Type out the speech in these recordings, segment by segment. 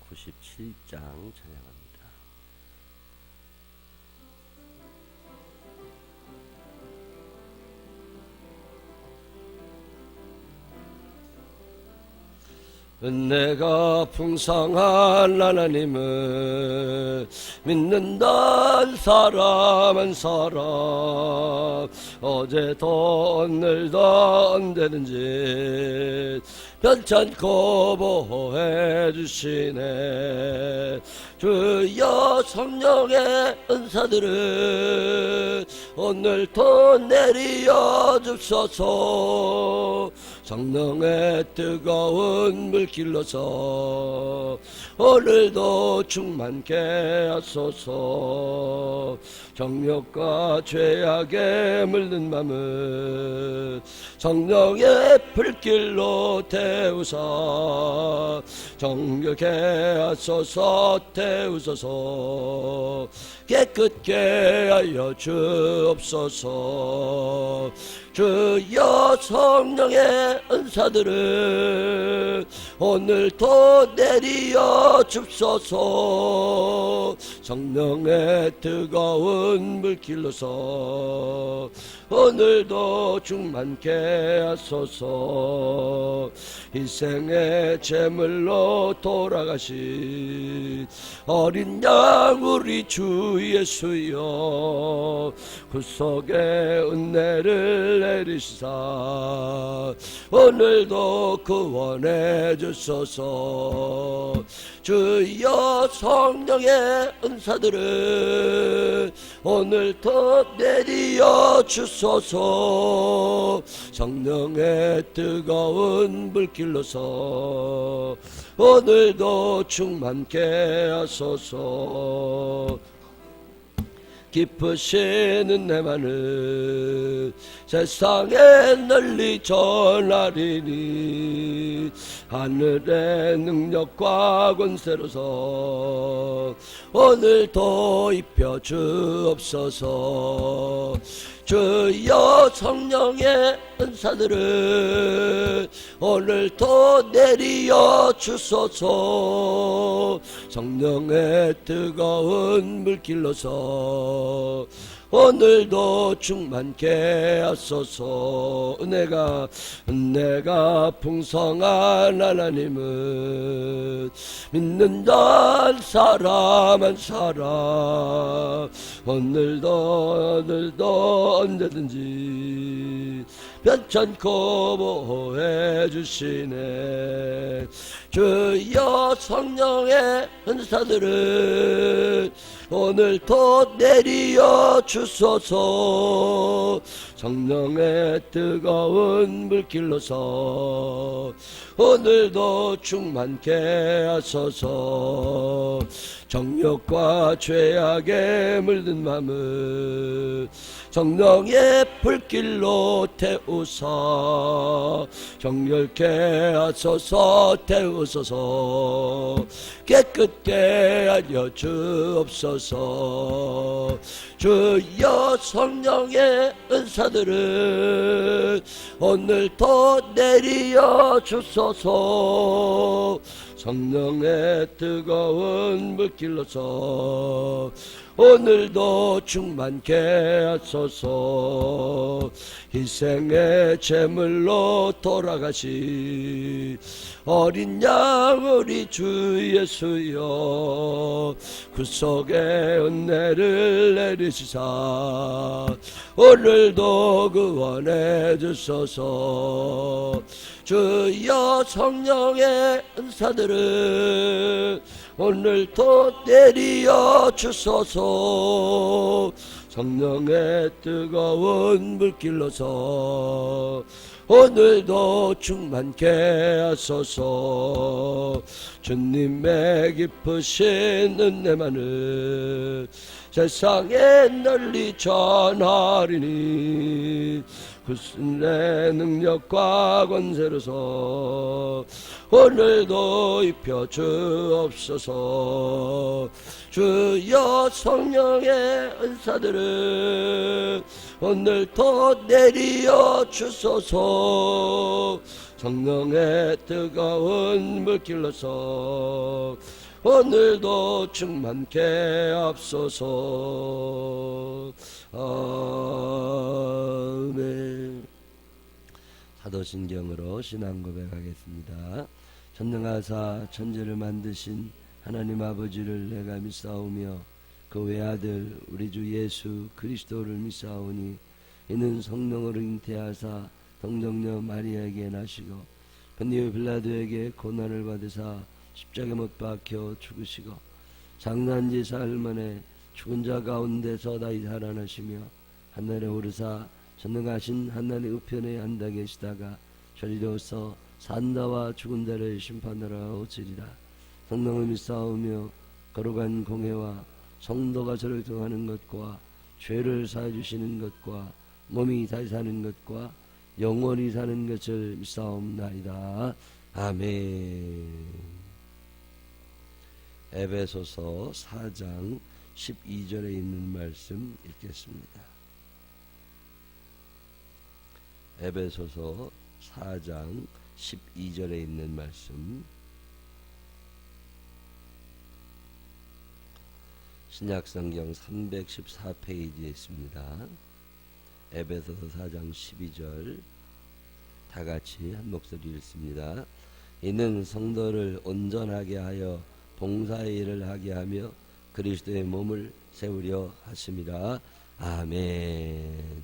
97장 찬양합니다. 은혜가 풍성한 하나님을 믿는다 사람은 사람 어제도 오늘도 언제든지 변찮고 보호해 주시네. 주여 성령의 은사들을 오늘도 내리어 줍소서. 성령의 뜨거운 물길로서 오늘도 충만케 하소서. 정욕과 죄악에 물든 맘을 성령의 불길로 태우사 정결케 하소서. 태우소서. 깨끗게 하여 주옵소서. 주여 성령의 은사들을 오늘도 내리어 줍소서. 성령의 뜨거운 물길로서 오늘도 충만케 하소서. 희생의 제물로 돌아가신 어린 양 우리 주 예수여 구속의 은혜를 내리시사 오늘도 구원해 주소서. 주여 성령의 은사들을 오늘도 내리어 주소서. 성령의 뜨거운 불길로서 오늘도 충만케 하소서. 깊으신 은혜만을 세상에 널리 전하리니 하늘의 능력과 권세로서 오늘도 입혀 주옵소서. 주여 성령의 은사들을 오늘도 내리어 주소서. 성령의 뜨거운 물길로서 오늘도 충만케 하소서. 은혜가 풍성한 하나님을 믿는다 사람은 사람 오늘도 언제든지 변찮고 보호해 주시네. 주여 성령의 은사들을 오늘도 내리어 주소서. 성령의 뜨거운 물길로서 오늘도 충만케 하소서. 정욕과 죄악에 물든 맘을 성령의 불길로 태우사 정결케 하소서. 태우소서. 깨끗게 하여 주옵소서. 주여 성령의 은사들을 오늘도 내리어 주소서. 성령의 뜨거운 물길로서 오늘도 충만케 하소서. 희생의 제물로 돌아가신 어린 양 우리 주 예수여 구속의 은혜를 내리시사 오늘도 구원해 주소서. 주여 성령의 은사들을 오늘도 내리어 주소서. 성령의 뜨거운 물길로서 오늘도 충만케 하소서. 주님의 깊으신 은혜만을 세상에 널리 전하리니 구순의 능력과 권세로서 오늘도 입혀 주옵소서. 주여 성령의 은사들을 오늘도 내리어 주소서. 성령의 뜨거운 물길로서 오늘도 충만케 앞소서. 아멘. 사도신경으로 신앙 고백하겠습니다. 전능하사 천지를 만드신 하나님 아버지를 내가 믿사오며 그 외아들 우리 주 예수 그리스도를 믿사오니 이는 성령으로 잉태하사 동정녀 마리아에게 나시고 본디오 빌라도에게 고난을 받으사 십자가에 못 박혀 죽으시고 장난지 사흘 만에 죽은 자 가운데서 다시 살아나시며 하늘에 오르사 전능하신 하나님 우편에 앉아 계시다가 저리로서 산다와 죽은 자를 심판하러 오시리라. 성령을 믿사오며 거룩한 공회와 성도가 저를 통하는 것과 죄를 사해 주시는 것과 몸이 다시 사는 것과 영원히 사는 것을 믿사옵나이다. 아멘. 에베소서 4장 12절에 있는 말씀 읽겠습니다. 에베소서 4장 12절에 있는 말씀, 신약성경 314페이지에 있습니다. 에베소서 4장 12절 다같이 한 목소리 읽습니다. 이는 성도를 온전하게 하여 봉사의 일을 하게 하며 그리스도의 몸을 세우려 하심이라. 아멘.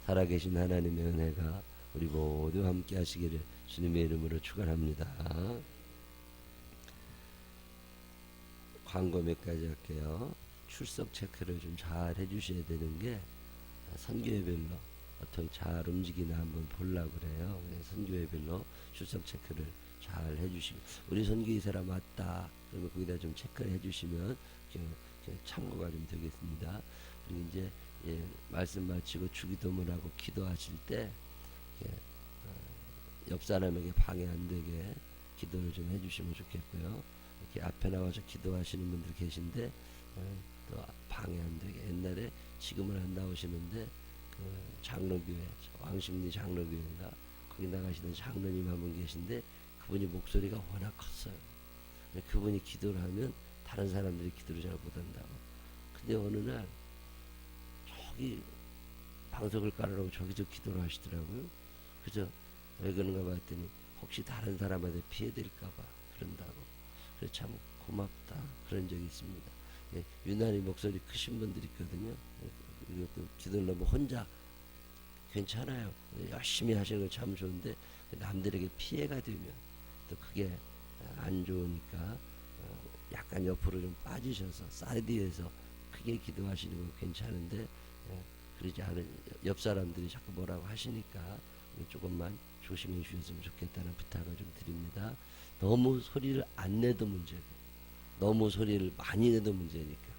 살아계신 하나님의 은혜가 우리 모두 함께 하시기를 주님의 이름으로 축원합니다. 광고 몇 가지 할게요. 출석 체크를 좀 잘 해주셔야 되는 게 선교회별로 어떻게 잘 움직이나 한번 보려고 그래요. 선교회별로 출석 체크를 잘 해주시고, 우리 선교 이 사람 왔다 그러면 거기다 좀 체크를 해주시면 참고가 좀 되겠습니다. 그리고 이제 말씀 마치고 주기도문하고 기도하실 때 옆 사람에게 방해 안 되게 기도를 좀 해주시면 좋겠고요. 이렇게 앞에 나와서 기도하시는 분들 계신데 또 방해 안 되게, 옛날에 지금은 안 나오시는데 그 장로교회 왕십리 장로교회인가 거기 나가시는 장로님 한 분 계신데 그분이 목소리가 워낙 컸어요. 그분이 기도를 하면 다른 사람들이 기도를 잘 못한다고. 근데 어느 날 저기 방석을 깔아놓고 저기서 기도를 하시더라고요. 그래서 왜 그런가 봤더니 혹시 다른 사람한테 피해될까봐 그런다고. 그래서 참 고맙다 그런 적이 있습니다. 유난히 목소리 크신 분들이 있거든요. 이것도 기도를 너무 혼자 괜찮아요. 열심히 하시는 건 참 좋은데 남들에게 피해가 되면 또 그게 안 좋으니까 약간 옆으로 좀 빠지셔서 사이드에서 크게 기도하시는 건 괜찮은데 그러지 않은 옆 사람들이 자꾸 뭐라고 하시니까 조금만 조심해 주셨으면 좋겠다는 부탁을 좀 드립니다. 너무 소리를 안 내도 문제고 너무 소리를 많이 내도 문제니까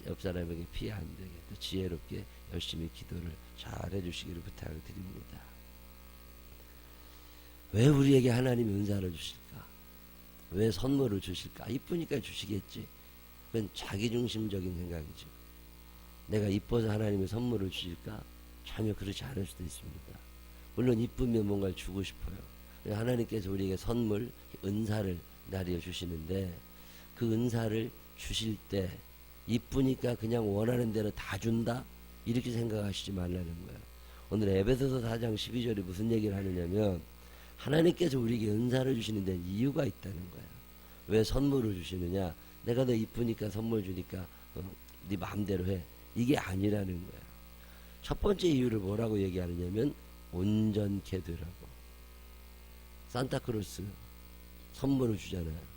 옆 사람에게 피해 안 되게 또 지혜롭게 열심히 기도를 잘 해주시기를 부탁을 드립니다. 왜 우리에게 하나님이 은사를 주실까? 왜 선물을 주실까? 이쁘니까 주시겠지. 그건 자기중심적인 생각이죠. 내가 이뻐서 하나님이 선물을 주실까? 전혀 그렇지 않을 수도 있습니다. 물론 이쁘면 뭔가를 주고 싶어요. 하나님께서 우리에게 선물, 은사를 나뉘어 주시는데 그 은사를 주실 때 이쁘니까 그냥 원하는 대로 다 준다? 이렇게 생각하시지 말라는 거예요. 오늘 에베소서 4장 12절에 무슨 얘기를 하느냐면 하나님께서 우리에게 은사를 주시는 데는 이유가 있다는 거예요. 왜 선물을 주시느냐? 내가 너 이쁘니까 선물 주니까 네 마음대로 해. 이게 아니라는 거예요. 첫 번째 이유를 뭐라고 얘기하느냐면 온전케 되라고. 산타크로스 선물을 주잖아요.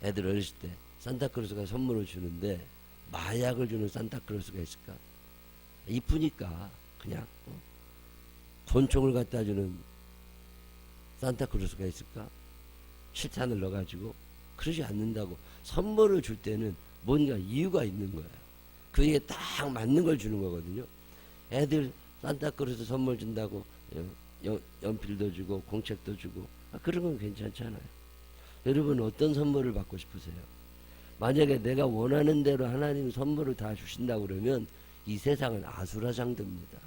애들 어렸을 때 산타크로스가 선물을 주는데 마약을 주는 산타크로스가 있을까? 이쁘니까 그냥 권총을 갖다 주는 산타크로스가 있을까? 실탄을 넣어가지고. 그러지 않는다고. 선물을 줄 때는 뭔가 이유가 있는 거예요. 그게 딱 맞는 걸 주는 거거든요. 애들 산타크로스 선물 준다고 연필도 주고 공책도 주고 그런 건 괜찮잖아요. 여러분 어떤 선물을 받고 싶으세요? 만약에 내가 원하는 대로 하나님 선물을 다 주신다고 그러면 이 세상은 아수라장됩니다.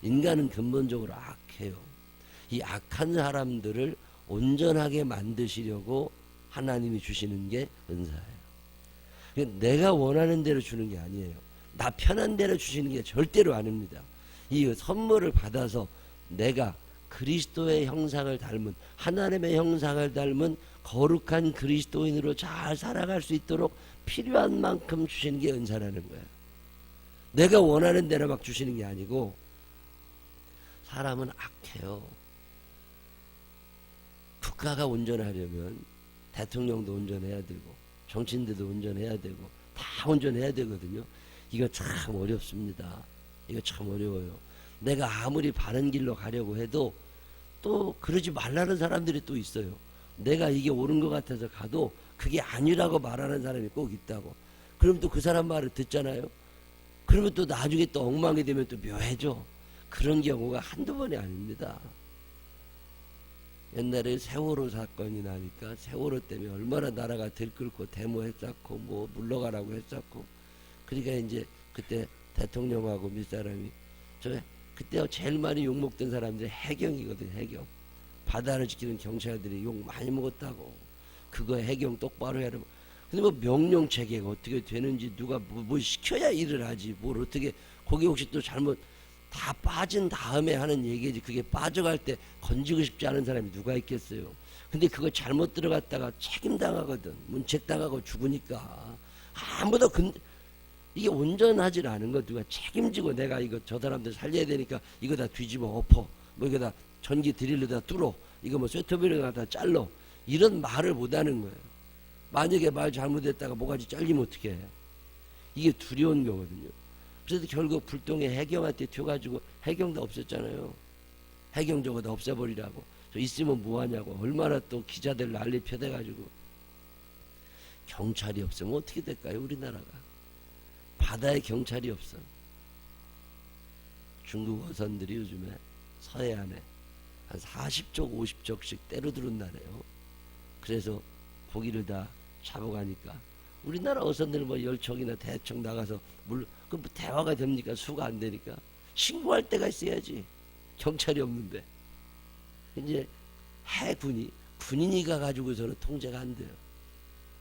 인간은 근본적으로 악해요. 이 악한 사람들을 온전하게 만드시려고 하나님이 주시는 게 은사예요. 내가 원하는 대로 주는 게 아니에요. 나 편한 대로 주시는 게 절대로 아닙니다. 이 선물을 받아서 내가 그리스도의 형상을 닮은, 하나님의 형상을 닮은 거룩한 그리스도인으로 잘 살아갈 수 있도록 필요한 만큼 주시는 게 은사라는 거예요. 내가 원하는 대로 막 주시는 게 아니고. 사람은 악해요. 국가가 온전하려면 대통령도 온전해야 되고 정치인들도 온전해야 되고 다 온전해야 되거든요. 이거 참 어렵습니다. 이거 참 어려워요. 내가 아무리 바른 길로 가려고 해도 또 그러지 말라는 사람들이 또 있어요. 내가 이게 옳은 것 같아서 가도 그게 아니라고 말하는 사람이 꼭 있다고. 그럼 또 그 사람 말을 듣잖아요. 그러면 또 나중에 또 엉망이 되면 또 묘해져. 그런 경우가 한두 번이 아닙니다. 옛날에 세월호 사건이 나니까 세월호 때문에 얼마나 나라가 들끓고 데모했었고 뭐 물러가라고 했었고. 그러니까 이제 그때 대통령하고 밑사람이 그때 제일 많이 욕먹던 사람들이 해경이거든요. 해경. 바다를 지키는 경찰들이 욕 많이 먹었다고. 그거 해경 똑바로 해라. 근데 뭐 명령 체계가 어떻게 되는지 누가 뭐 시켜야 일을 하지. 뭘 어떻게 거기 혹시 또 잘못 다 빠진 다음에 하는 얘기지. 그게 빠져갈 때 건지고 싶지 않은 사람이 누가 있겠어요. 근데 그거 잘못 들어갔다가 책임당하거든. 문책당하고 죽으니까. 아무도 이게 온전하지 않은 거 누가 책임지고 내가 이거 저 사람들 살려야 되니까 이거 다 뒤집어 엎어. 뭐 이거 다 전기 드릴로 다 뚫어. 이거 뭐 쇠터비를 다 잘라. 이런 말을 못 하는 거예요. 만약에 말 잘못했다가 뭐가지 잘리면 어떻게 해요? 이게 두려운 거거든요. 그래서 결국 불똥에 해경한테 튀어가지고 해경도 없었잖아요. 해경 저거 다 없애버리라고. 저 있으면 뭐하냐고. 얼마나 또 기자들 난리 펴대가지고. 경찰이 없으면 어떻게 될까요? 우리나라가. 바다에 경찰이 없어. 중국 어선들이 요즘에 서해안에 한 40쪽 50척씩 때려 들어온다네요. 그래서 고기를 다 잡아가니까 우리나라 어선들 뭐 10척이나 대척 나가서 그럼 뭐 대화가 됩니까? 수가 안 되니까 신고할 때가 있어야지. 경찰이 없는데 이제 군인이 가가지고서는 통제가 안 돼요.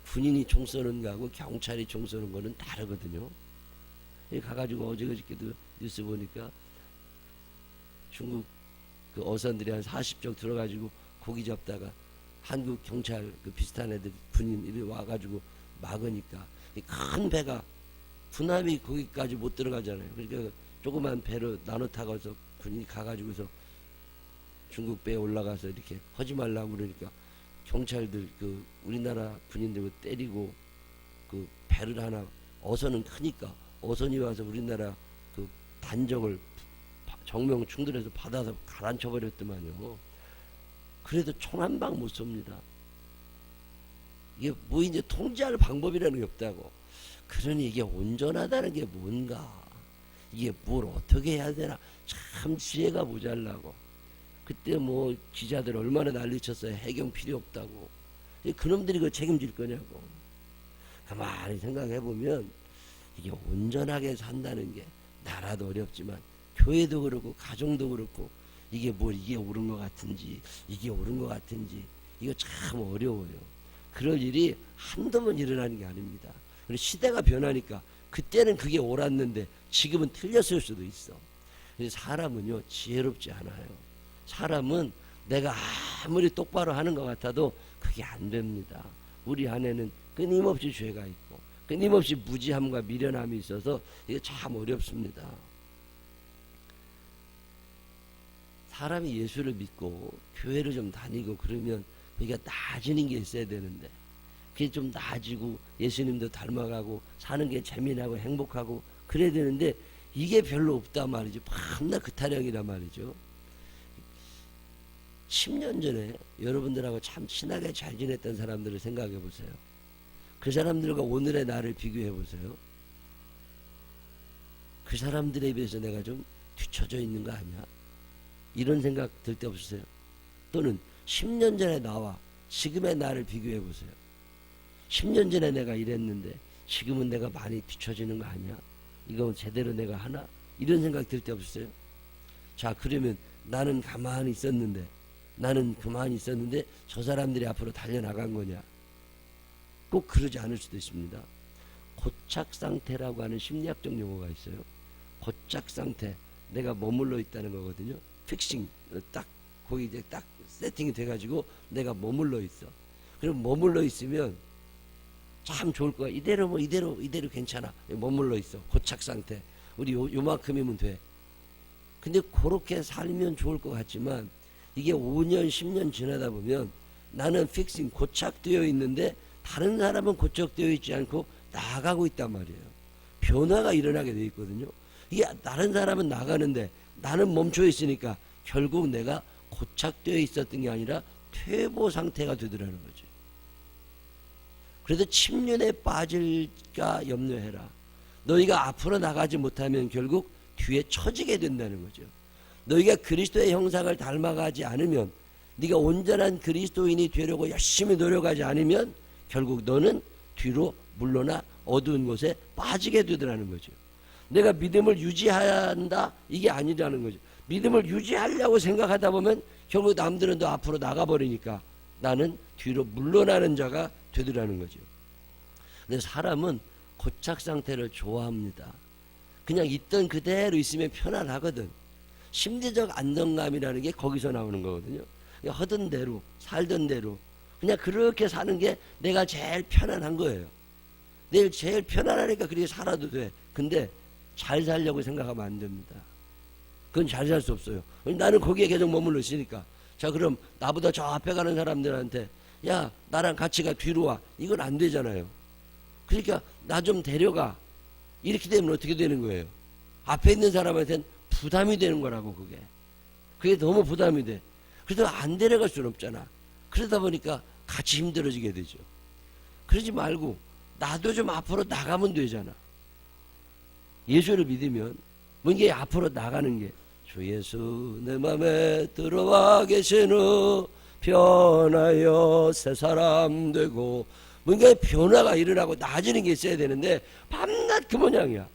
군인이 총 쏘는 거하고 경찰이 총 쏘는 거는 다르거든요. 가가지고 어저께도 뉴스 보니까 중국 그 어선들이 한 40척 들어가지고 고기 잡다가 한국 경찰 그 비슷한 애들 군인이 와가지고 막으니까 큰 배가 군함이 거기까지 못 들어가잖아요. 그러니까 조그만 배로 나눠 타고서 군인이 가가지고서 중국 배에 올라가서 이렇게 하지 말라고 그러니까 경찰들 그 우리나라 군인들 때리고 그 배를 하나 어선은 크니까 어선이 와서 우리나라 그 단정을 정명 충돌해서 받아서 가라앉혀 버렸더만요. 그래도 총 한 방 못 쏩니다. 이게 뭐 이제 통제할 방법이라는 게 없다고. 그러니 이게 온전하다는 게 뭔가, 이게 뭘 어떻게 해야 되나, 참 지혜가 모자라고. 그때 뭐 기자들 얼마나 난리쳤어요. 해경 필요 없다고. 그놈들이 그 책임질 거냐고. 가만히 생각해 보면 이게 온전하게 산다는 게 나라도 어렵지만 교회도 그렇고 가정도 그렇고 이게 이게 옳은 것 같은지 이게 옳은 것 같은지 이거 참 어려워요. 그럴 일이 한두 번 일어나는 게 아닙니다. 그리고 시대가 변하니까 그때는 그게 옳았는데 지금은 틀렸을 수도 있어. 그래서 사람은요 지혜롭지 않아요. 사람은 내가 아무리 똑바로 하는 것 같아도 그게 안 됩니다. 우리 안에는 끊임없이 죄가 있고 끊임없이 무지함과 미련함이 있어서 이게 참 어렵습니다. 사람이 예수를 믿고 교회를 좀 다니고 그러면 우리가 나아지는 게 있어야 되는데 그게 좀 나아지고 예수님도 닮아가고 사는 게 재미나고 행복하고 그래야 되는데 이게 별로 없단 말이죠. 밤낮 그 타령이란 말이죠. 10년 전에 여러분들하고 참 친하게 잘 지냈던 사람들을 생각해 보세요. 그 사람들과 오늘의 나를 비교해 보세요. 그 사람들에 비해서 내가 좀 뒤처져 있는 거 아니야? 이런 생각 들 때 없으세요? 또는 10년 전에 나와 지금의 나를 비교해 보세요. 10년 전에 내가 이랬는데 지금은 내가 많이 뒤처지는 거 아니야? 이거 제대로 내가 하나? 이런 생각 들 때 없으세요? 자, 그러면 나는 가만히 있었는데 나는 그만 있었는데 저 사람들이 앞으로 달려나간 거냐? 꼭 그러지 않을 수도 있습니다. 고착 상태라고 하는 심리학적 용어가 있어요. 고착 상태, 내가 머물러 있다는 거거든요. 픽싱, 딱 거기 이제 딱 세팅이 돼가지고 내가 머물러 있어. 그럼 머물러 있으면 참 좋을 거야. 이대로 이대로 괜찮아. 머물러 있어. 고착 상태. 우리 요만큼이면 돼. 근데 그렇게 살면 좋을 것 같지만 이게 5년 10년 지나다 보면 나는 픽싱 고착되어 있는데 다른 사람은 고착되어 있지 않고 나가고 있단 말이에요. 변화가 일어나게 돼 있거든요. 이게 다른 사람은 나가는데 나는 멈춰 있으니까 결국 내가 고착되어 있었던 게 아니라 퇴보 상태가 되더라는 거죠. 그래서 침륜에 빠질까 염려해라. 너희가 앞으로 나가지 못하면 결국 뒤에 처지게 된다는 거죠. 너희가 그리스도의 형상을 닮아가지 않으면, 네가 온전한 그리스도인이 되려고 열심히 노력하지 않으면 결국 너는 뒤로 물러나 어두운 곳에 빠지게 되더라는 거죠. 내가 믿음을 유지한다 이게 아니라는 거죠. 믿음을 유지하려고 생각하다 보면 결국 남들은 더 앞으로 나가버리니까 나는 뒤로 물러나는 자가 되더라는 거죠. 근데 사람은 고착 상태를 좋아합니다. 그냥 있던 그대로 있으면 편안하거든. 심리적 안정감이라는 게 거기서 나오는 거거든요. 그냥 하던 대로 살던 대로 그냥 그렇게 사는 게 내가 제일 편안한 거예요. 내일 제일 편안하니까 그렇게 살아도 돼. 근데 잘 살려고 생각하면 안 됩니다. 그건 잘 살 수 없어요. 나는 거기에 계속 머물러 있으니까. 자, 그럼 나보다 저 앞에 가는 사람들한테 야, 나랑 같이 가, 뒤로 와. 이건 안 되잖아요. 그러니까 나 좀 데려가. 이렇게 되면 어떻게 되는 거예요? 앞에 있는 사람한테는 부담이 되는 거라고, 그게. 그게 너무 부담이 돼. 그래도 안 데려갈 수는 없잖아. 그러다 보니까 같이 힘들어지게 되죠. 그러지 말고 나도 좀 앞으로 나가면 되잖아. 예수를 믿으면 뭔가 앞으로 나가는 게, 주 예수 내 맘에 들어와 계신 후 변하여 새 사람 되고, 뭔가 변화가 일어나고 나아지는 게 있어야 되는데 밤낮 그 모양이야.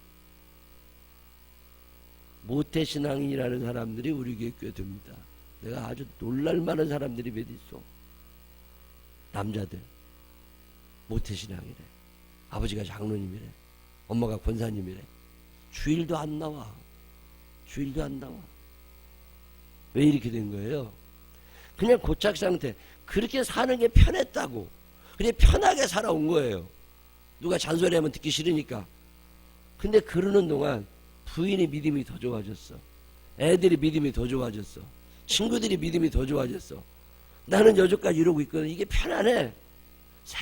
모태신앙이라는 사람들이 우리 교회에 꽤 됩니다. 내가 아주 놀랄만한 사람들이 몇 있어. 남자들 모태신앙이래. 아버지가 장로님이래. 엄마가 권사님이래. 주일도 안 나와. 주일도 안 나와. 왜 이렇게 된 거예요? 그냥 고착 상태. 그렇게 사는 게 편했다고. 그냥 편하게 살아온 거예요. 누가 잔소리하면 듣기 싫으니까. 근데 그러는 동안 부인의 믿음이 더 좋아졌어. 애들이 믿음이 더 좋아졌어. 친구들이 믿음이 더 좋아졌어. 나는 여기까지 이러고 있거든. 이게 편안해.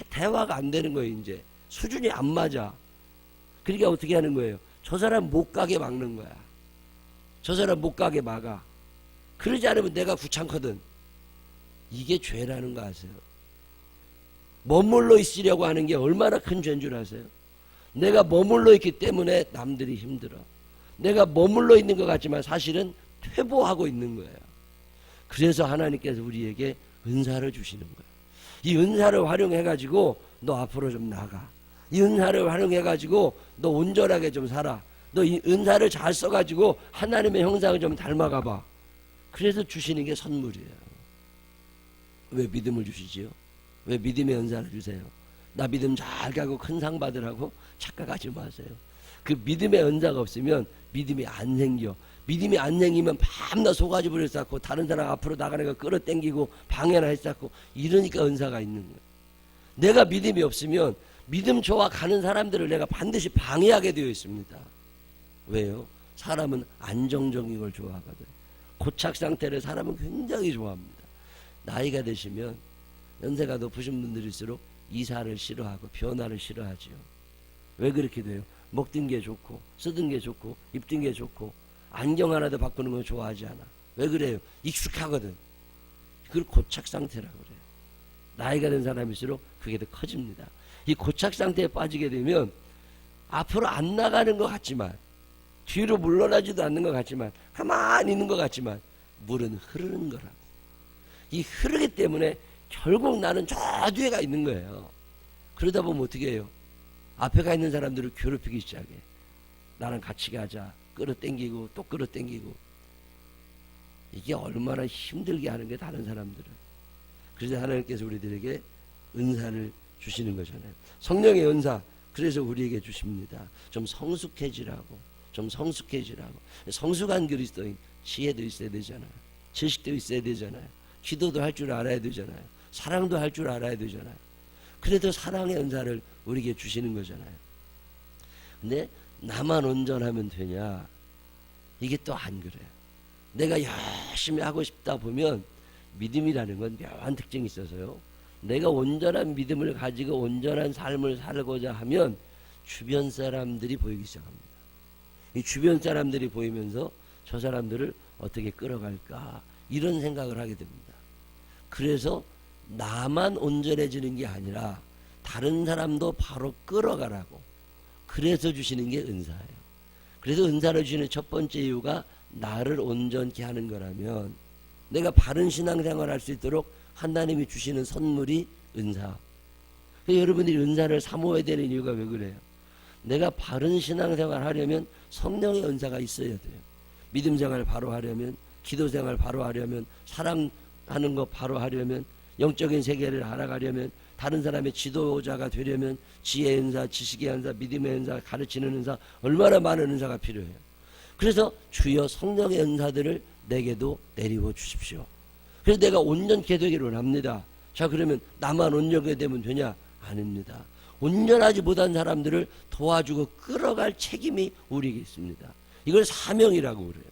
대화가 안 되는 거예요. 이제 수준이 안 맞아. 그러니까 어떻게 하는 거예요? 저 사람 못 가게 막는 거야. 저 사람 못 가게 막아. 그러지 않으면 내가 귀찮거든. 이게 죄라는 거 아세요? 머물러 있으려고 하는 게 얼마나 큰 죄인 줄 아세요? 내가 머물러 있기 때문에 남들이 힘들어. 내가 머물러 있는 것 같지만 사실은 퇴보하고 있는 거예요. 그래서 하나님께서 우리에게 은사를 주시는 거예요. 이 은사를 활용해가지고 너 앞으로 좀 나가. 이 은사를 활용해가지고 너 온전하게 좀 살아. 너 이 은사를 잘 써가지고 하나님의 형상을 좀 닮아가봐. 그래서 주시는 게 선물이에요. 왜 믿음을 주시지요? 왜 믿음의 은사를 주세요? 나 믿음 잘 가고 큰 상 받으라고 착각하지 마세요. 그 믿음의 은사가 없으면 믿음이 안 생겨. 믿음이 안 생기면 밤낮 소가지불을 쌓고 다른 사람 앞으로 나가는 거 끌어당기고 방해나 했었고, 이러니까 은사가 있는 거예요. 내가 믿음이 없으면 믿음 좋아 가는 사람들을 내가 반드시 방해하게 되어 있습니다. 왜요? 사람은 안정적인 걸 좋아하거든. 고착 상태를 사람은 굉장히 좋아합니다. 나이가 드시면 연세가 높으신 분들일수록 이사를 싫어하고 변화를 싫어하지요. 왜 그렇게 돼요? 먹던 게 좋고 쓰던 게 좋고 입던 게 좋고 안경 하나도 바꾸는 건 좋아하지 않아. 왜 그래요? 익숙하거든. 그걸 고착 상태라고 그래요. 나이가 든 사람일수록 그게 더 커집니다. 이 고착 상태에 빠지게 되면 앞으로 안 나가는 것 같지만, 뒤로 물러나지도 않는 것 같지만, 가만히 있는 것 같지만 물은 흐르는 거라고. 이 흐르기 때문에 결국 나는 저 뒤에 가 있는 거예요. 그러다 보면 어떻게 해요? 앞에 가 있는 사람들을 괴롭히기 시작해. 나랑 같이 가자. 끌어당기고 또 끌어당기고. 이게 얼마나 힘들게 하는 게 다른 사람들은. 그래서 하나님께서 우리들에게 은사를 주시는 거잖아요. 성령의 은사, 그래서 우리에게 주십니다. 좀 성숙해지라고, 좀 성숙해지라고. 성숙한 그리스도인, 지혜도 있어야 되잖아요. 지식도 있어야 되잖아요. 기도도 할 줄 알아야 되잖아요. 사랑도 할 줄 알아야 되잖아요. 그래도 사랑의 은사를 우리에게 주시는 거잖아요. 근데 나만 온전하면 되냐? 이게 또 안 그래요. 내가 열심히 하고 싶다 보면 믿음이라는 건 묘한 특징이 있어서요. 내가 온전한 믿음을 가지고 온전한 삶을 살고자 하면 주변 사람들이 보이기 시작합니다. 이 주변 사람들이 보이면서 저 사람들을 어떻게 끌어갈까 이런 생각을 하게 됩니다. 그래서 나만 온전해지는 게 아니라 다른 사람도 바로 끌어가라고, 그래서 주시는 게 은사예요. 그래서 은사를 주시는 첫 번째 이유가 나를 온전케 하는 거라면, 내가 바른 신앙생활을 할 수 있도록 하나님이 주시는 선물이 은사. 여러분들이 은사를 사모해야 되는 이유가 왜 그래요? 내가 바른 신앙생활을 하려면 성령의 은사가 있어야 돼요. 믿음생활을 바로 하려면, 기도생활을 바로 하려면, 사랑하는 거 바로 하려면, 영적인 세계를 알아가려면, 다른 사람의 지도자가 되려면 지혜의 은사, 지식의 은사, 믿음의 은사, 가르치는 은사, 얼마나 많은 은사가 필요해요. 그래서 주여 성령의 은사들을 내게도 내리워 주십시오. 그래서 내가 온전케 되기를 원합니다. 자, 그러면 나만 온전하게 되면 되냐? 아닙니다. 온전하지 못한 사람들을 도와주고 끌어갈 책임이 우리에게 있습니다. 이걸 사명이라고 그래요.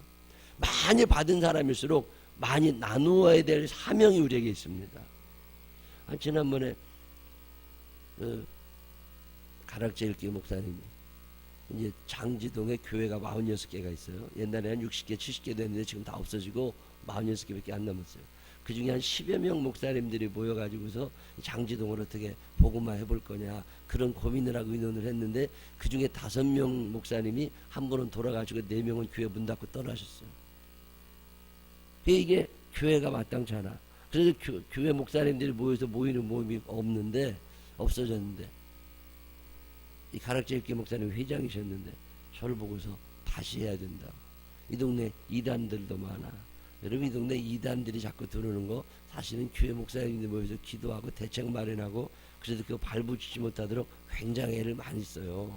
많이 받은 사람일수록 많이 나누어야 될 사명이 우리에게 있습니다. 지난번에 가락제 일기 목사님이 이제 장지동에 교회가 46개가 있어요. 옛날에 한 60개, 70개 됐는데 지금 다 없어지고 46개밖에 안 남았어요. 그 중에 한 10여 명 목사님들이 모여가지고서 장지동을 어떻게 복음화 해볼 거냐 그런 고민을 하고 의논을 했는데, 그 중에 5명 목사님이 한 분은 돌아가시고 4명은 교회 문 닫고 떠나셨어요. 이게 교회가 마땅치 않아. 그래서 교회 목사님들이 모여서 모이는 모임이 없어졌는데, 이 가락제일교 목사님 회장이셨는데 저를 보고서 다시 해야 된다고. 이 동네 이단들도 많아. 여러분, 이 동네 이단들이 자꾸 들어오는 거 사실은 교회 목사님들 모여서 기도하고 대책 마련하고 그래도 그거 발붙이지 못하도록 굉장히 애를 많이 써요.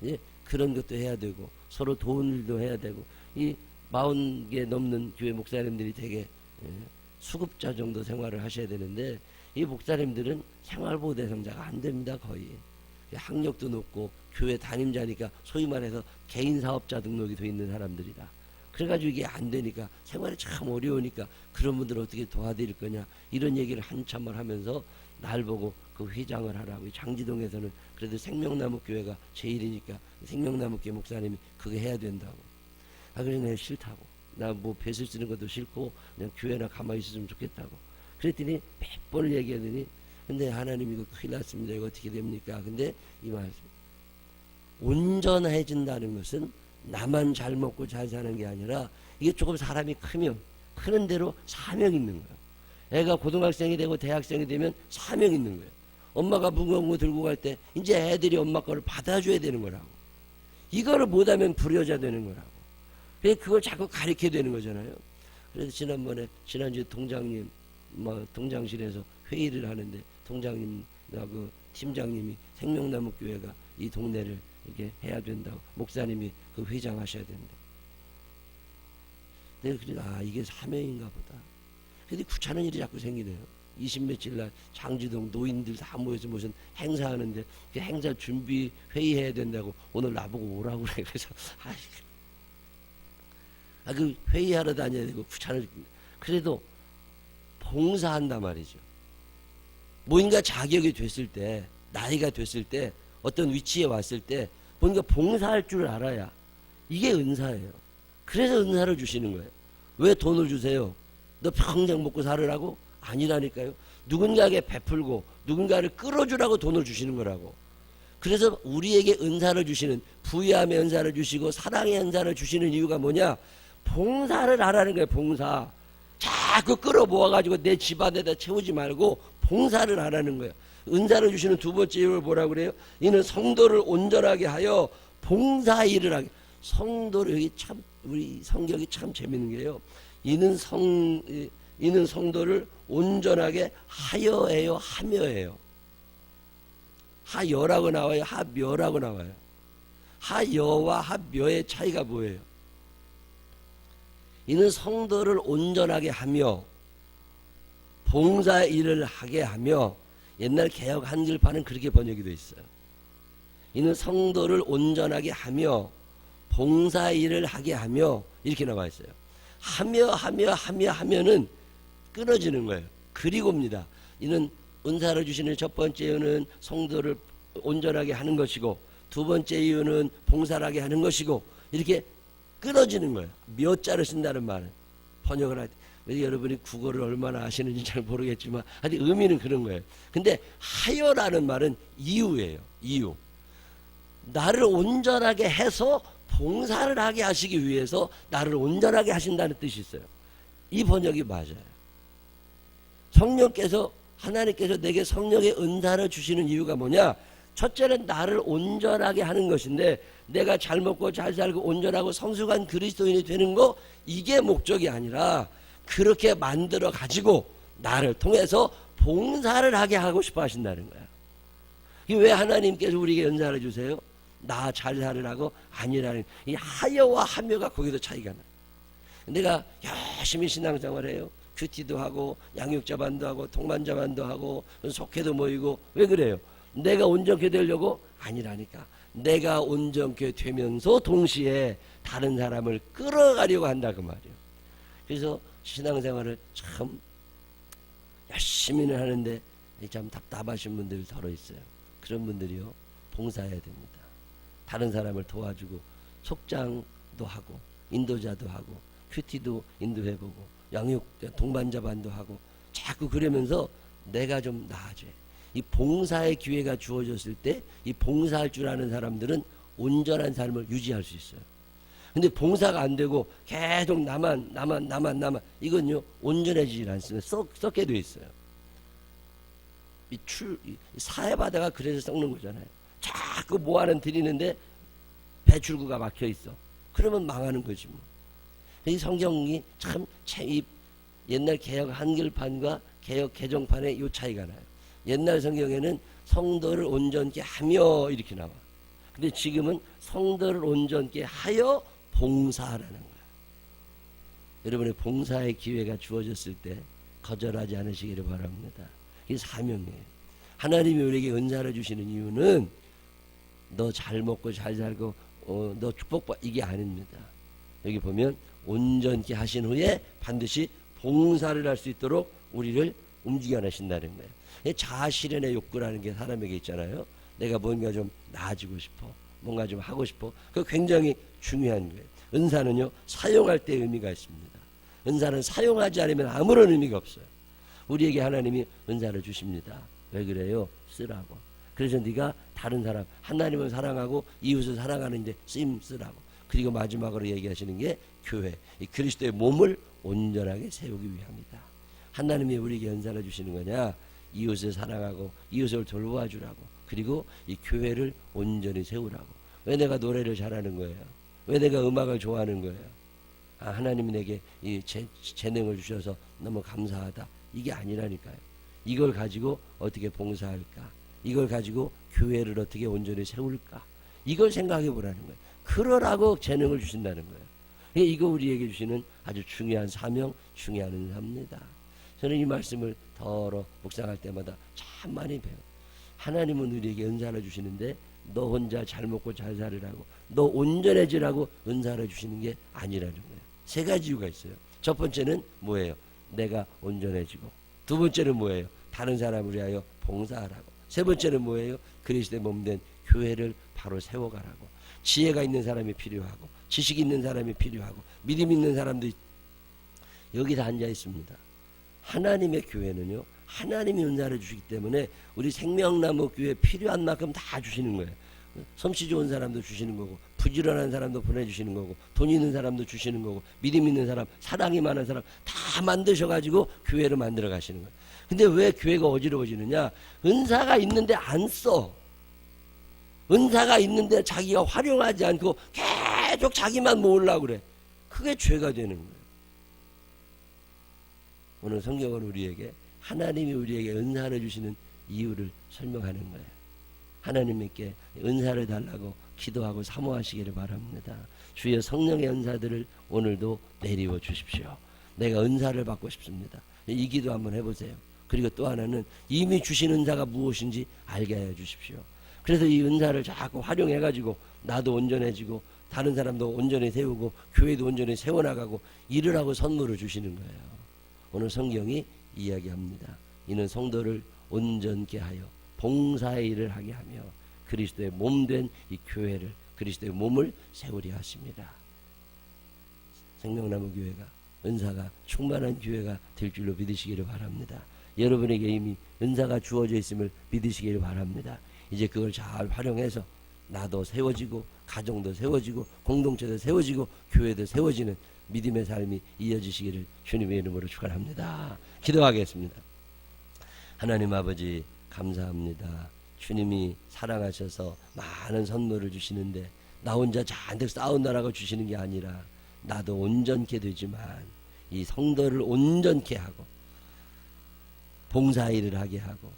예? 그런 것도 해야 되고 서로 도운 일도 해야 되고, 이 40개 넘는 교회 목사님들이 되게 수급자 정도 생활을 하셔야 되는데, 이 목사님들은 생활보호 대상자가 안 됩니다. 거의 학력도 높고 교회 담임자니까 소위 말해서 개인 사업자 등록이 돼 있는 사람들이다. 그래가지고 이게 안 되니까 생활이 참 어려우니까 그런 분들을 어떻게 도와드릴 거냐 이런 얘기를 한참을 하면서 날 보고 그 회장을 하라고. 장지동에서는 그래도 생명나무 교회가 제일이니까 생명나무 교회 목사님이 그거 해야 된다고. 그래서 내가 싫다고. 나 뭐 뱃을 쓰는 것도 싫고 그냥 교회나 가만히 있었으면 좋겠다고. 그랬더니 100번을 얘기하더니, 근데 하나님 이거 큰일 났습니다. 이거 어떻게 됩니까? 근데 이 말씀, 온전해진다는 것은 나만 잘 먹고 잘 사는 게 아니라 이게 조금 사람이 크면 크는 대로 사명이 있는 거예요. 애가 고등학생이 되고 대학생이 되면 사명이 있는 거예요. 엄마가 무거운 거 들고 갈 때 이제 애들이 엄마 거를 받아줘야 되는 거라고. 이거를 못하면 불효자 되는 거라고. 그걸 자꾸 가르쳐야 되는 거잖아요. 그래서 지난주에 동장님 동장실에서 회의를 하는데 동장님하고 팀장님이 생명나무 교회가 이 동네를 이렇게 해야 된다고, 목사님이 그 회장하셔야 된다. 내가 그래, 이게 사명인가 보다. 근데 귀찮은 일이 자꾸 생기네요. 20며칠 날 장지동 노인들 다 모여서 무슨 행사하는데 그 행사 준비 회의해야 된다고 오늘 나보고 오라고 그래. 그래서 그 회의하러 다녀야 되고 귀찮을. 그래도 봉사한단 말이죠. 뭔가 자격이 됐을 때, 나이가 됐을 때, 어떤 위치에 왔을 때 뭔가 봉사할 줄 알아야 이게 은사예요. 그래서 은사를 주시는 거예요. 왜 돈을 주세요? 너 평생 먹고 살으라고? 아니라니까요. 누군가에게 베풀고 누군가를 끌어주라고 돈을 주시는 거라고. 그래서 우리에게 은사를 주시는, 부유함의 은사를 주시고 사랑의 은사를 주시는 이유가 뭐냐? 봉사를 하라는 거예요. 봉사. 자꾸 끌어모아가지고 내 집안에다 채우지 말고 봉사를 하라는 거예요. 은사를 주시는 두 번째 이유를 뭐라고 그래요? 이는 성도를 온전하게 하여 봉사 일을 하게. 성도를, 여기 참 우리 성경이 참 재밌는 게요. 이는 성도를 온전하게 하여예요, 하며예요. 하여라고 나와요, 하며라고 나와요. 하여와 하며의 차이가 뭐예요? 이는 성도를 온전하게 하며 봉사 일을 하게 하며, 옛날 개역 한글판은 그렇게 번역이 되어 있어요. 이는 성도를 온전하게 하며 봉사 일을 하게 하며, 이렇게 나와 있어요. 하면은 끊어지는 거예요. 그리고입니다. 이는 은사를 주시는 첫 번째 이유는 성도를 온전하게 하는 것이고, 두 번째 이유는 봉사를 하게 하는 것이고, 이렇게 끊어지는 거예요. 몇 자를 쓴다는 말은 번역을 할 때, 여러분이 국어를 얼마나 아시는지 잘 모르겠지만 하여튼 의미는 그런 거예요. 근데 하여라는 말은 이유예요. 이유. 나를 온전하게 해서 봉사를 하게 하시기 위해서 나를 온전하게 하신다는 뜻이 있어요. 이 번역이 맞아요. 성령께서, 하나님께서 내게 성령의 은사를 주시는 이유가 뭐냐? 첫째는 나를 온전하게 하는 것인데, 내가 잘 먹고 잘 살고 온전하고 성숙한 그리스도인이 되는 거, 이게 목적이 아니라 그렇게 만들어 가지고 나를 통해서 봉사를 하게 하고 싶어 하신다는 거야. 왜 하나님께서 우리에게 은사를 주세요? 나 잘 살으라고? 아니라는, 이 하여와 하며가 거기서 차이가 나요. 내가 열심히 신앙생활해요. 큐티도 하고 양육자반도 하고 동반자반도 하고 속회도 모이고. 왜 그래요? 내가 온전케 되려고? 아니라니까. 내가 온전케 되면서 동시에 다른 사람을 끌어가려고 한다 그 말이에요. 그래서 신앙생활을 참 열심히는 하는데 참 답답하신 분들이 더러 있어요. 그런 분들이요, 봉사해야 됩니다. 다른 사람을 도와주고 속장도 하고 인도자도 하고 큐티도 인도해보고 양육 동반자반도 하고, 자꾸 그러면서 내가 좀 나아져요. 이 봉사의 기회가 주어졌을 때 이 봉사할 줄 아는 사람들은 온전한 삶을 유지할 수 있어요. 근데 봉사가 안 되고 계속 나만 이건요 온전해지질 않습니다. 썩게 돼 있어요. 이 사회바다가 그래서 썩는 거잖아요. 자꾸 뭐하는 드리는데 배출구가 막혀 있어. 그러면 망하는 거지 뭐. 이 성경이 참 이 옛날 개역 한글판과 개역 개정판의 이 차이가 나요. 옛날 성경에는 성도를 온전케 하며 이렇게 나와. 근데 지금은 성도를 온전케 하여 봉사하라는 거야. 여러분의 봉사의 기회가 주어졌을 때 거절하지 않으시기를 바랍니다. 이게 사명이에요. 하나님이 우리에게 은사를 주시는 이유는 너 잘 먹고 잘 살고 너 축복받, 이게 아닙니다. 여기 보면 온전케 하신 후에 반드시 봉사를 할 수 있도록 우리를 움직여내신다는 거예요. 자아실현의 욕구라는 게 사람에게 있잖아요. 내가 뭔가 좀 나아지고 싶어, 뭔가 좀 하고 싶어. 그거 굉장히 중요한 거예요. 은사는요 사용할 때 의미가 있습니다. 은사는 사용하지 않으면 아무런 의미가 없어요. 우리에게 하나님이 은사를 주십니다. 왜 그래요? 쓰라고. 그래서 네가 다른 사람, 하나님을 사랑하고 이웃을 사랑하는데 쓰라고. 그리고 마지막으로 얘기하시는 게 교회, 이 그리스도의 몸을 온전하게 세우기 위함이다. 하나님이 우리에게 은사를 주시는 거냐? 이웃을 사랑하고 이웃을 돌봐주라고. 그리고 이 교회를 온전히 세우라고. 왜 내가 노래를 잘하는 거예요? 왜 내가 음악을 좋아하는 거예요? 하나님이 내게 이 재능을 주셔서 너무 감사하다. 이게 아니라니까요. 이걸 가지고 어떻게 봉사할까? 이걸 가지고 교회를 어떻게 온전히 세울까? 이걸 생각해 보라는 거예요. 그러라고 재능을 주신다는 거예요. 이거 우리에게 주시는 아주 중요한 사명, 중요한 은사입니다. 저는 이 말씀을 더러 묵상할 때마다 참 많이 배워요. 하나님은 우리에게 은사를 주시는데 너 혼자 잘 먹고 잘 살으라고, 너 온전해지라고 은사를 주시는 게 아니라는 거예요. 세 가지 이유가 있어요. 첫 번째는 뭐예요? 내가 온전해지고. 두 번째는 뭐예요? 다른 사람을 위하여 봉사하라고. 세 번째는 뭐예요? 그리스도의 몸된 교회를 바로 세워가라고. 지혜가 있는 사람이 필요하고 지식 있는 사람이 필요하고 믿음 있는 사람도 여기서 앉아 있습니다. 하나님의 교회는요 하나님이 은사를 주시기 때문에 우리 생명나무 교회에 필요한 만큼 다 주시는 거예요. 솜씨 좋은 사람도 주시는 거고 부지런한 사람도 보내주시는 거고 돈 있는 사람도 주시는 거고 믿음 있는 사람, 사랑이 많은 사람 다 만드셔가지고 교회를 만들어 가시는 거예요. 근데 왜 교회가 어지러워지느냐? 은사가 있는데 안 써. 은사가 있는데 자기가 활용하지 않고 계속 자기만 모으려고 그래. 그게 죄가 되는 거예요. 오늘 성경은 우리에게 하나님이 우리에게 은사를 주시는 이유를 설명하는 거예요. 하나님께 은사를 달라고 기도하고 사모하시기를 바랍니다. 주의 성령의 은사들을 오늘도 내리워 주십시오. 내가 은사를 받고 싶습니다. 이 기도 한번 해보세요. 그리고 또 하나는 이미 주신 은사가 무엇인지 알게 해 주십시오. 그래서 이 은사를 자꾸 활용해가지고 나도 온전해지고 다른 사람도 온전히 세우고 교회도 온전히 세워나가고 일을 하고 선물을 주시는 거예요. 오늘 성경이 이야기합니다. 이는 성도를 온전케 하여 봉사의 일을 하게 하며 그리스도의 몸된 이 교회를 그리스도의 몸을 세우려 하십니다. 생명나무 교회가 은사가 충만한 교회가 될 줄로 믿으시기를 바랍니다. 여러분에게 이미 은사가 주어져 있음을 믿으시기를 바랍니다. 이제 그걸 잘 활용해서 나도 세워지고 가정도 세워지고 공동체도 세워지고 교회도 세워지는 믿음의 삶이 이어지시기를 주님의 이름으로 축원합니다. 기도하겠습니다. 하나님 아버지 감사합니다. 주님이 사랑하셔서 많은 선물을 주시는데 나 혼자 잔뜩 쌓은다라고 주시는 게 아니라 나도 온전케 되지만 이 성도를 온전케 하고 봉사일을 하게 하고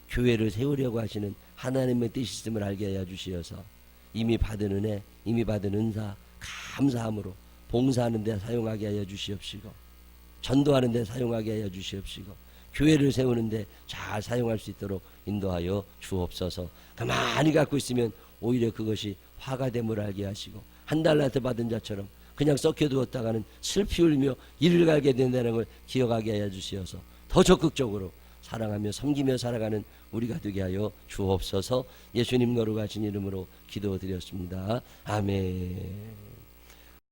교회를 세우려고 하시는 하나님의 뜻이심을 알게 하여 주시어서 이미 받은 은혜, 이미 받은 은사 감사함으로 봉사하는 데 사용하게 하여 주시옵시고 전도하는 데 사용하게 하여 주시옵시고 교회를 세우는데 잘 사용할 수 있도록 인도하여 주옵소서. 가만히 갖고 있으면 오히려 그것이 화가 됨을 알게 하시고 한 달란트 받은 자처럼 그냥 썩혀두었다가는 슬피 울며 이를 갈게 된다는 걸 기억하게 하여 주시어서 더 적극적으로 사랑하며 섬기며 살아가는 우리가 되게 하여 주옵소서. 예수님 거룩하신 이름으로 기도드렸습니다. 아멘.